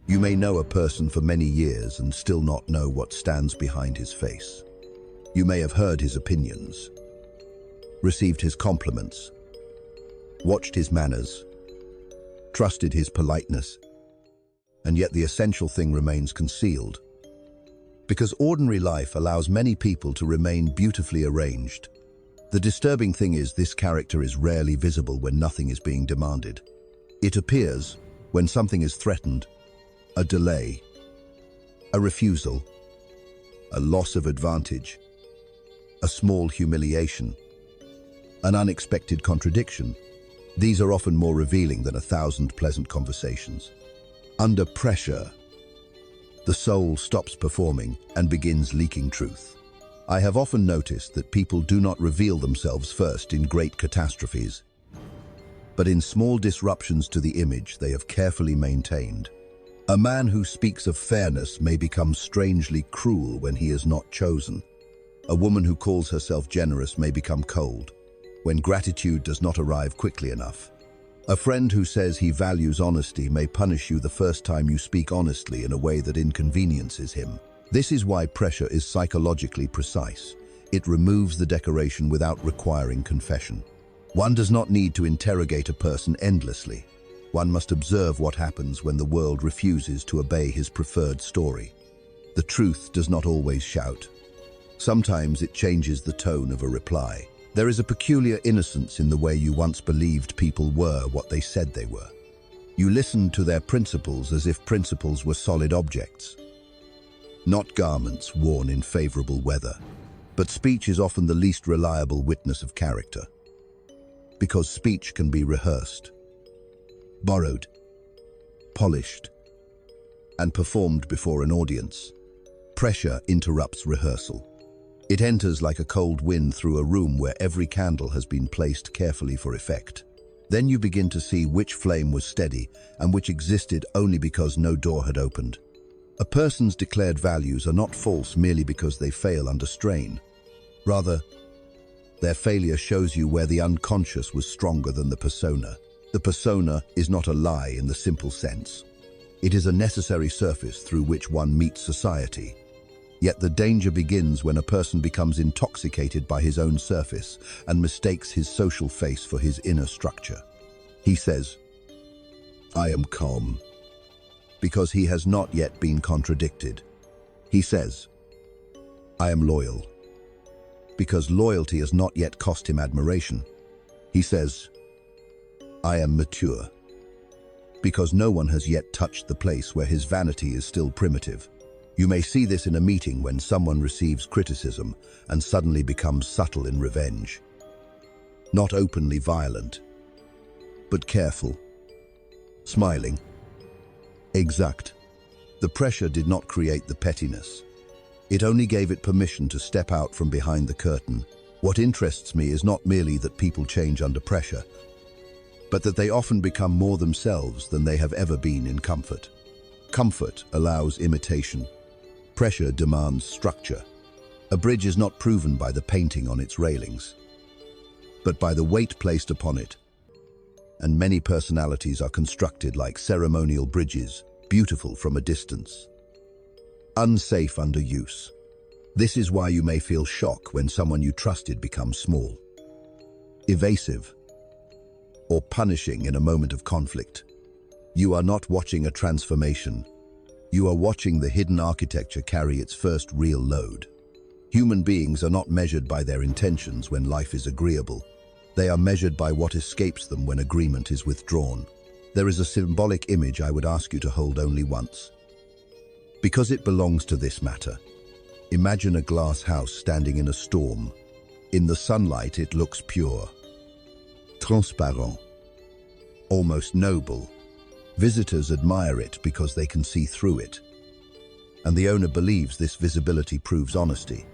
You may know a person for many years and still not know what stands behind his face. You may have heard his opinions, received his compliments, watched his manners, trusted his politeness, and yet the essential thing remains concealed. Because ordinary life allows many people to remain beautifully arranged. The disturbing thing is this character is rarely visible when nothing is being demanded. It appears when something is threatened, a delay, a refusal, a loss of advantage, a small humiliation, an unexpected contradiction. These are often more revealing than 1,000 pleasant conversations. Under pressure, the soul stops performing and begins leaking truth. I have often noticed that people do not reveal themselves first in great catastrophes, but in small disruptions to the image they have carefully maintained. A man who speaks of fairness may become strangely cruel when he is not chosen. A woman who calls herself generous may become cold when gratitude does not arrive quickly enough. A friend who says he values honesty may punish you the first time you speak honestly in a way that inconveniences him. This is why pressure is psychologically precise. It removes the decoration without requiring confession. One does not need to interrogate a person endlessly. One must observe what happens when the world refuses to obey his preferred story. The truth does not always shout. Sometimes it changes the tone of a reply. There is a peculiar innocence in the way you once believed people were what they said they were. You listened to their principles as if principles were solid objects, not garments worn in favorable weather. But speech is often the least reliable witness of character, because speech can be rehearsed, borrowed, polished, and performed before an audience. Pressure interrupts rehearsal. It enters like a cold wind through a room where every candle has been placed carefully for effect. Then you begin to see which flame was steady and which existed only because no door had opened. A person's declared values are not false merely because they fail under strain. Rather, their failure shows you where the unconscious was stronger than the persona. The persona is not a lie in the simple sense. It is a necessary surface through which one meets society. Yet the danger begins when a person becomes intoxicated by his own surface and mistakes his social face for his inner structure. He says, "I am calm," because he has not yet been contradicted. He says, "I am loyal," because loyalty has not yet cost him admiration. He says, "I am mature," because no one has yet touched the place where his vanity is still primitive. You may see this in a meeting when someone receives criticism and suddenly becomes subtle in revenge. Not openly violent, but careful, smiling. Exact. The pressure did not create the pettiness. It only gave it permission to step out from behind the curtain. What interests me is not merely that people change under pressure, but that they often become more themselves than they have ever been in comfort. Comfort allows imitation. Pressure demands structure. A bridge is not proven by the painting on its railings, but by the weight placed upon it. And many personalities are constructed like ceremonial bridges, beautiful from a distance, unsafe under use. This is why you may feel shock when someone you trusted becomes small, evasive, or punishing in a moment of conflict. You are not watching a transformation. You are watching the hidden architecture carry its first real load. Human beings are not measured by their intentions when life is agreeable. They are measured by what escapes them when agreement is withdrawn. There is a symbolic image I would ask you to hold only once, because it belongs to this matter. Imagine a glass house standing in a storm. In the sunlight, it looks pure, transparent, almost noble. Visitors admire it because they can see through it, and the owner believes this visibility proves honesty.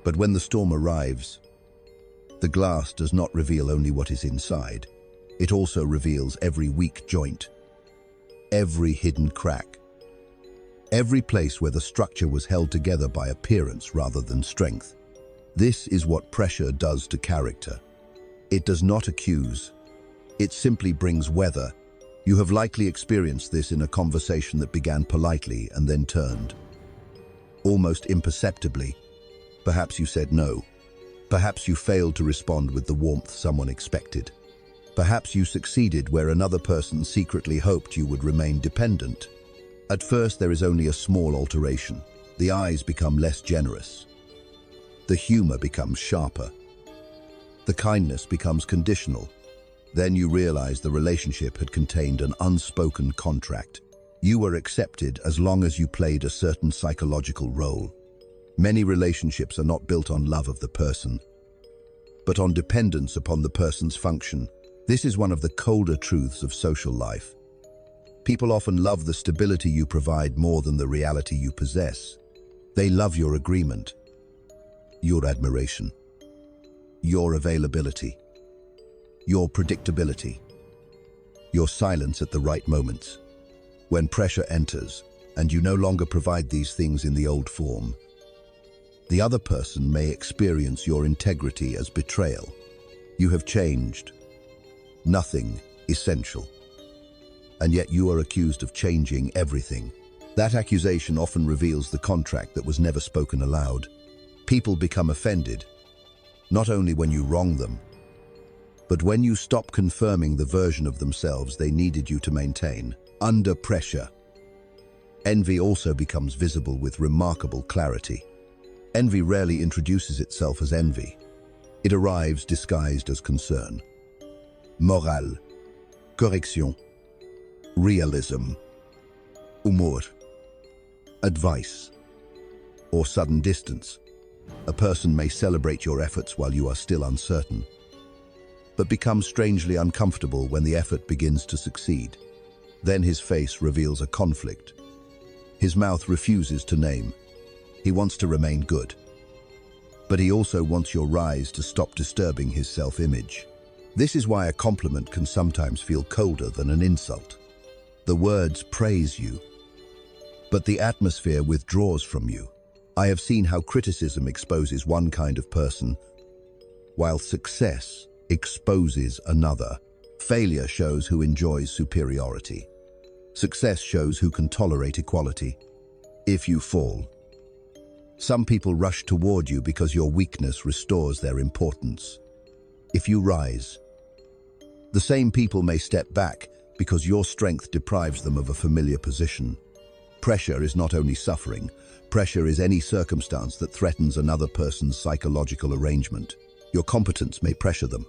But when the storm arrives, the glass does not reveal only what is inside. It also reveals every weak joint, every hidden crack, every place where the structure was held together by appearance rather than strength. This is what pressure does to character. It does not accuse. It simply brings weather You have likely experienced this in a conversation that began politely and then turned. Almost imperceptibly, perhaps you said no. Perhaps you failed to respond with the warmth someone expected. Perhaps you succeeded where another person secretly hoped you would remain dependent. At first, there is only a small alteration. The eyes become less generous. The humor becomes sharper. The kindness becomes conditional. Then you realize the relationship had contained an unspoken contract. You were accepted as long as you played a certain psychological role. Many relationships are not built on love of the person, but on dependence upon the person's function. This is one of the colder truths of social life. People often love the stability you provide more than the reality you possess. They love your agreement, your admiration, your availability, your predictability, your silence at the right moments. When pressure enters, and you no longer provide these things in the old form, the other person may experience your integrity as betrayal. You have changed. Nothing essential. And yet you are accused of changing everything. That accusation often reveals the contract that was never spoken aloud. People become offended, not only when you wrong them, but when you stop confirming the version of themselves they needed you to maintain. Under pressure, envy also becomes visible with remarkable clarity. Envy rarely introduces itself as envy. It arrives disguised as concern. Morale, correction, realism, humor, advice, or sudden distance. A person may celebrate your efforts while you are still uncertain, but become strangely uncomfortable when the effort begins to succeed. Then his face reveals a conflict. His mouth refuses to name. He wants to remain good. But he also wants your rise to stop disturbing his self-image. This is why a compliment can sometimes feel colder than an insult. The words praise you, but the atmosphere withdraws from you. I have seen how criticism exposes one kind of person, while success exposes another. Failure shows who enjoys superiority. Success shows who can tolerate equality. If you fall, some people rush toward you because your weakness restores their importance. If you rise, the same people may step back because your strength deprives them of a familiar position. Pressure is not only suffering. Pressure is any circumstance that threatens another person's psychological arrangement. Your competence may pressure them.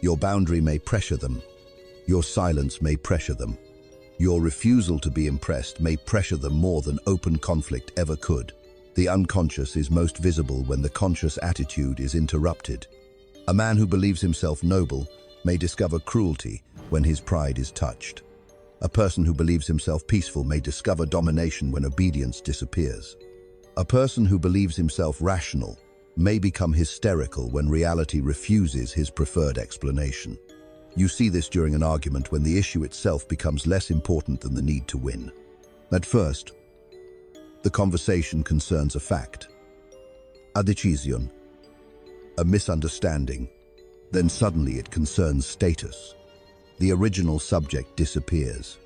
Your boundary may pressure them. Your silence may pressure them. Your refusal to be impressed may pressure them more than open conflict ever could. The unconscious is most visible when the conscious attitude is interrupted. A man who believes himself noble may discover cruelty when his pride is touched. A person who believes himself peaceful may discover domination when obedience disappears. A person who believes himself rational may become hysterical when reality refuses his preferred explanation. You see this during an argument when the issue itself becomes less important than the need to win. At first, the conversation concerns a fact, a decision, a misunderstanding. Then suddenly it concerns status. The original subject disappears,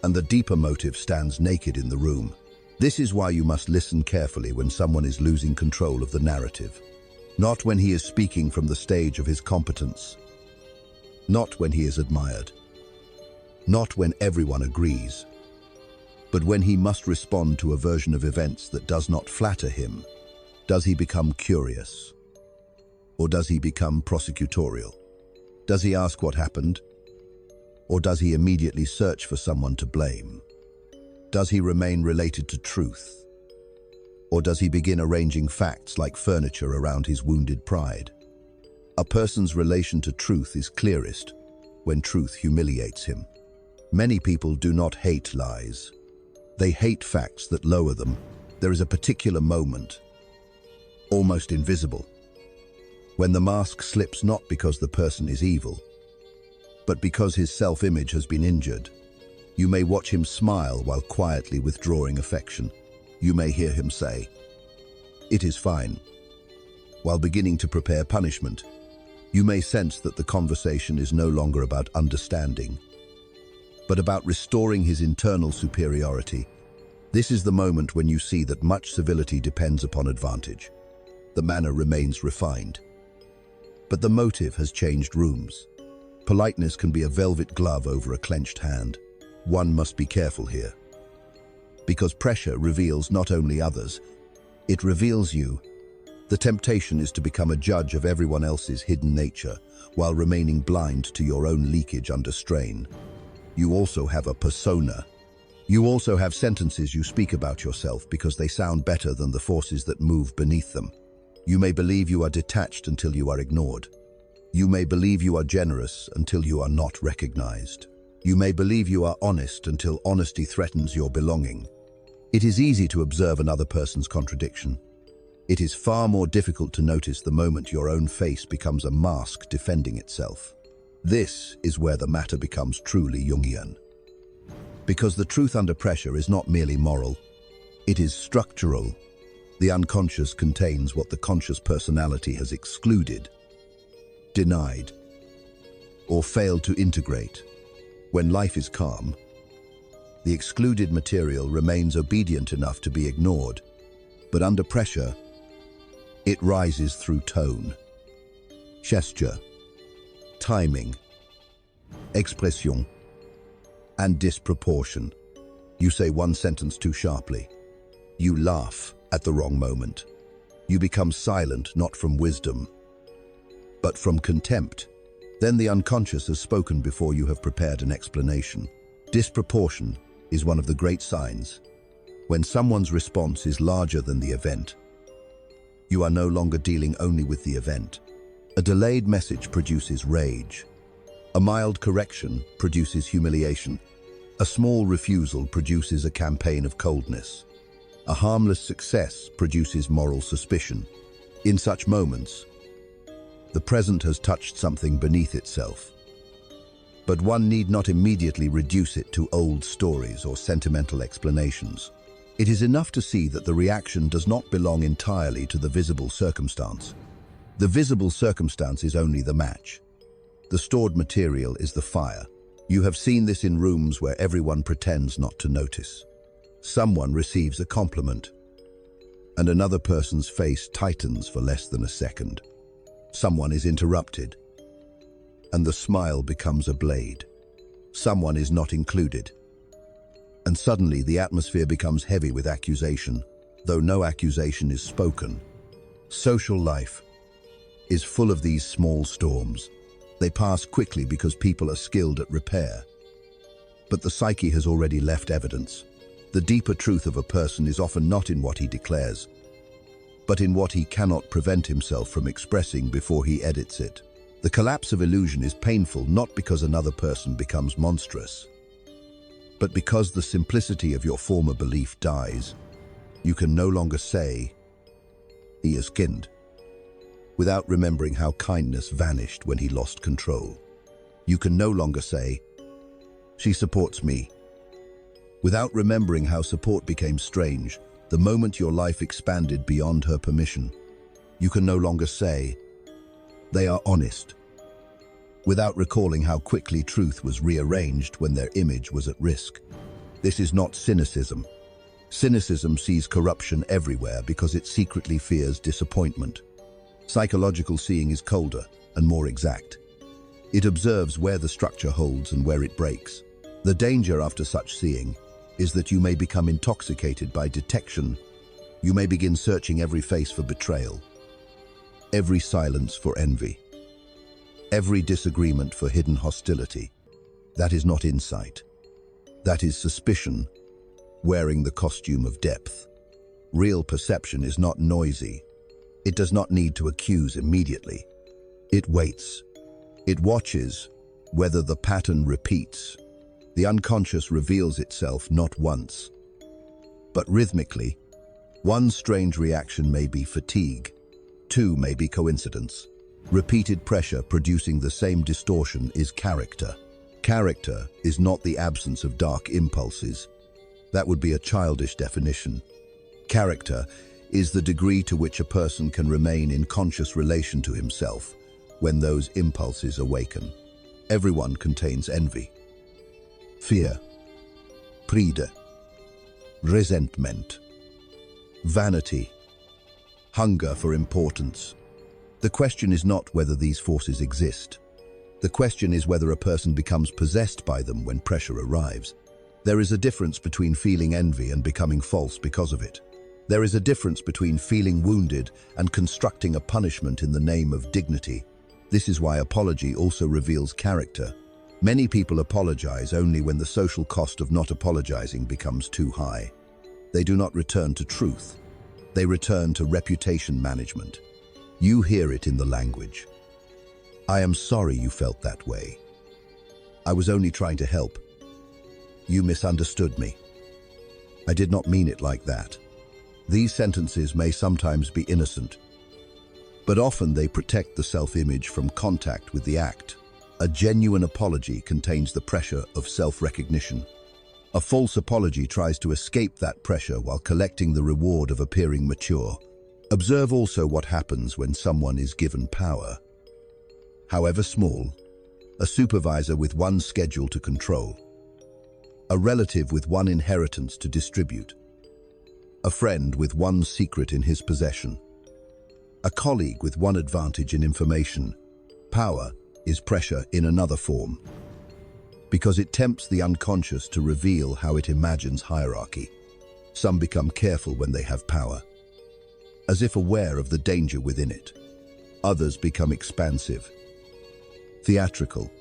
and the deeper motive stands naked in the room. This is why you must listen carefully when someone is losing control of the narrative. Not when he is speaking from the stage of his competence. Not when he is admired. Not when everyone agrees. But when he must respond to a version of events that does not flatter him. Does he become curious? Or does he become prosecutorial? Does he ask what happened? Or does he immediately search for someone to blame? Does he remain related to truth? Or does he begin arranging facts like furniture around his wounded pride? A person's relation to truth is clearest when truth humiliates him. Many people do not hate lies. They hate facts that lower them. There is a particular moment, almost invisible, when the mask slips not because the person is evil, but because his self-image has been injured. You may watch him smile while quietly withdrawing affection. You may hear him say, "It is fine," while beginning to prepare punishment. You may sense that the conversation is no longer about understanding, but about restoring his internal superiority. This is the moment when you see that much civility depends upon advantage. The manner remains refined, but the motive has changed rooms. Politeness can be a velvet glove over a clenched hand. One must be careful here, because pressure reveals not only others, it reveals you. The temptation is to become a judge of everyone else's hidden nature, while remaining blind to your own leakage under strain. You also have a persona. You also have sentences you speak about yourself because they sound better than the forces that move beneath them. You may believe you are detached until you are ignored. You may believe you are generous until you are not recognized. You may believe you are honest until honesty threatens your belonging. It is easy to observe another person's contradiction. It is far more difficult to notice the moment your own face becomes a mask defending itself. This is where the matter becomes truly Jungian. Because the truth under pressure is not merely moral, it is structural. The unconscious contains what the conscious personality has excluded, denied, or failed to integrate. When life is calm, the excluded material remains obedient enough to be ignored, but under pressure, it rises through tone, gesture, timing, expression, and disproportion. You say one sentence too sharply. You laugh at the wrong moment. You become silent not from wisdom, but from contempt. Then the unconscious has spoken before you have prepared an explanation. Disproportion is one of the great signs. When someone's response is larger than the event, you are no longer dealing only with the event. A delayed message produces rage. A mild correction produces humiliation. A small refusal produces a campaign of coldness. A harmless success produces moral suspicion. In such moments, the present has touched something beneath itself. But one need not immediately reduce it to old stories or sentimental explanations. It is enough to see that the reaction does not belong entirely to the visible circumstance. The visible circumstance is only the match. The stored material is the fire. You have seen this in rooms where everyone pretends not to notice. Someone receives a compliment, and another person's face tightens for less than a second. Someone is interrupted, and the smile becomes a blade. Someone is not included, and suddenly the atmosphere becomes heavy with accusation, though no accusation is spoken. Social life is full of these small storms. They pass quickly because people are skilled at repair. But the psyche has already left evidence. The deeper truth of a person is often not in what he declares, but in what he cannot prevent himself from expressing before he edits it. The collapse of illusion is painful not because another person becomes monstrous, but because the simplicity of your former belief dies. You can no longer say, "He is skinned," without remembering how kindness vanished when he lost control. You can no longer say, "She supports me," without remembering how support became strange the moment your life expanded beyond her permission. You can no longer say, "They are honest," without recalling how quickly truth was rearranged when their image was at risk. This is not cynicism. Cynicism sees corruption everywhere because it secretly fears disappointment. Psychological seeing is colder and more exact. It observes where the structure holds and where it breaks. The danger after such seeing is that you may become intoxicated by detection. You may begin searching every face for betrayal, every silence for envy, every disagreement for hidden hostility. That is not insight. That is suspicion, wearing the costume of depth. Real perception is not noisy. It does not need to accuse immediately. It waits. It watches whether the pattern repeats. The unconscious reveals itself not once, but rhythmically. One strange reaction may be fatigue. Two may be coincidence. Repeated pressure producing the same distortion is character. Character is not the absence of dark impulses. That would be a childish definition. Character is the degree to which a person can remain in conscious relation to himself when those impulses awaken. Everyone contains envy, fear, pride, resentment, vanity, hunger for importance. The question is not whether these forces exist. The question is whether a person becomes possessed by them when pressure arrives. There is a difference between feeling envy and becoming false because of it. There is a difference between feeling wounded and constructing a punishment in the name of dignity. This is why apology also reveals character. Many people apologize only when the social cost of not apologizing becomes too high. They do not return to truth. They return to reputation management. You hear it in the language. I am sorry you felt that way. I was only trying to help. You misunderstood me. I did not mean it like that. These sentences may sometimes be innocent, but often they protect the self-image from contact with the act. A genuine apology contains the pressure of self-recognition. A false apology tries to escape that pressure while collecting the reward of appearing mature. Observe also what happens when someone is given power. However small, a supervisor with one schedule to control, a relative with one inheritance to distribute, a friend with one secret in his possession, a colleague with one advantage in information. Power is pressure in another form, because it tempts the unconscious to reveal how it imagines hierarchy. Some become careful when they have power, as if aware of the danger within it. Others become expansive, theatrical,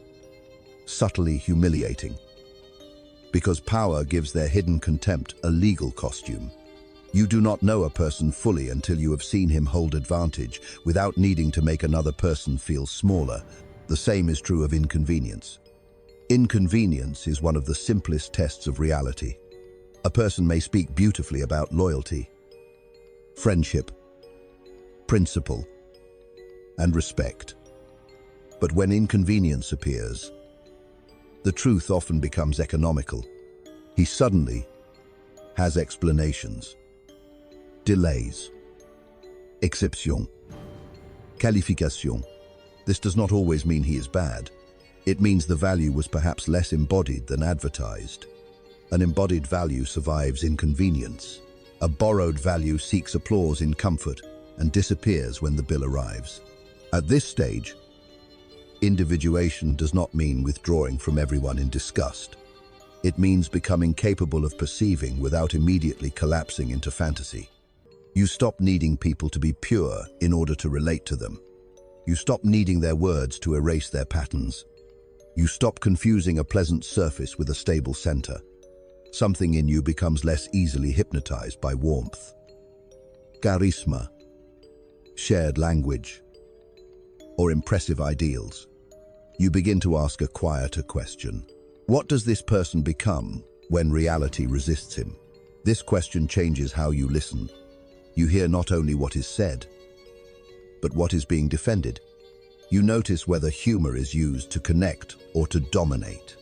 subtly humiliating, because power gives their hidden contempt a legal costume. You do not know a person fully until you have seen him hold advantage without needing to make another person feel smaller. The same is true of inconvenience. Inconvenience is one of the simplest tests of reality. A person may speak beautifully about loyalty, friendship, principle, and respect. But when inconvenience appears, the truth often becomes economical. He suddenly has explanations, delays, exception, qualification. This does not always mean he is bad. It means the value was perhaps less embodied than advertised. An embodied value survives inconvenience. A borrowed value seeks applause in comfort and disappears when the bill arrives. At this stage, individuation does not mean withdrawing from everyone in disgust. It means becoming capable of perceiving without immediately collapsing into fantasy. You stop needing people to be pure in order to relate to them. You stop needing their words to erase their patterns. You stop confusing a pleasant surface with a stable center. Something in you becomes less easily hypnotized by warmth, charisma, shared language, or impressive ideals. You begin to ask a quieter question. What does this person become when reality resists him? This question changes how you listen. You hear not only what is said, but what is being defended. You notice whether humor is used to connect or to dominate.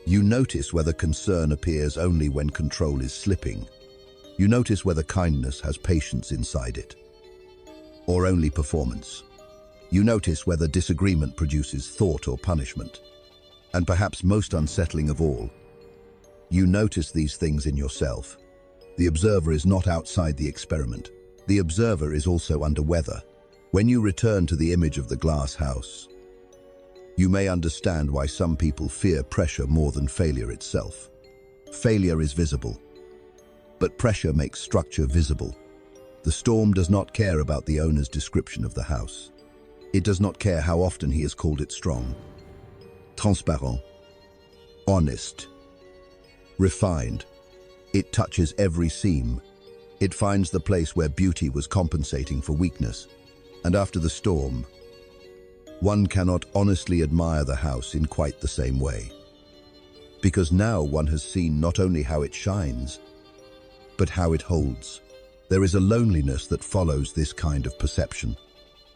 You notice whether concern appears only when control is slipping. You notice whether kindness has patience inside it, or only performance. You notice whether disagreement produces thought or punishment. And perhaps most unsettling of all, you notice these things in yourself. The observer is not outside the experiment. The observer is also under weather. When you return to the image of the glass house, you may understand why some people fear pressure more than failure itself. Failure is visible, but pressure makes structure visible. The storm does not care about the owner's description of the house. It does not care how often he has called it strong, transparent, honest, refined. It touches every seam. It finds the place where beauty was compensating for weakness. And after the storm, one cannot honestly admire the house in quite the same way. Because now one has seen not only how it shines, but how it holds. There is a loneliness that follows this kind of perception.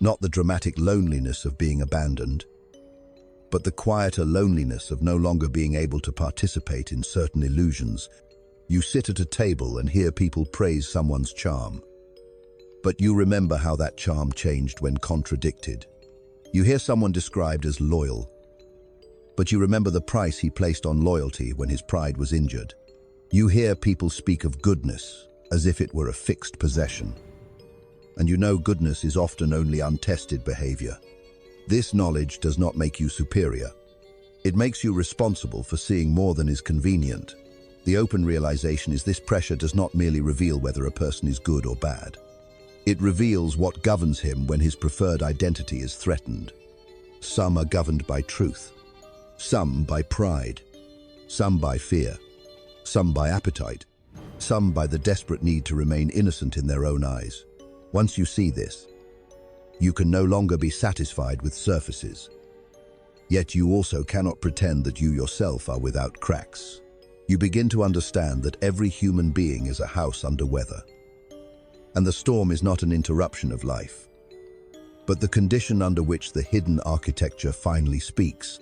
Not the dramatic loneliness of being abandoned, but the quieter loneliness of no longer being able to participate in certain illusions. You sit at a table and hear people praise someone's charm, but you remember how that charm changed when contradicted. You hear someone described as loyal, But you remember the price he placed on loyalty when his pride was injured. You hear people speak of goodness as if it were a fixed possession. And you know goodness is often only untested behavior. This knowledge does not make you superior. It makes you responsible for seeing more than is convenient. The open realization is this pressure does not merely reveal whether a person is good or bad. It reveals what governs him when his preferred identity is threatened. Some are governed by truth, some by pride, some by fear, some by appetite, some by the desperate need to remain innocent in their own eyes. Once you see this, you can no longer be satisfied with surfaces. Yet you also cannot pretend that you yourself are without cracks. You begin to understand that every human being is a house under weather. And the storm is not an interruption of life, but the condition under which the hidden architecture finally speaks.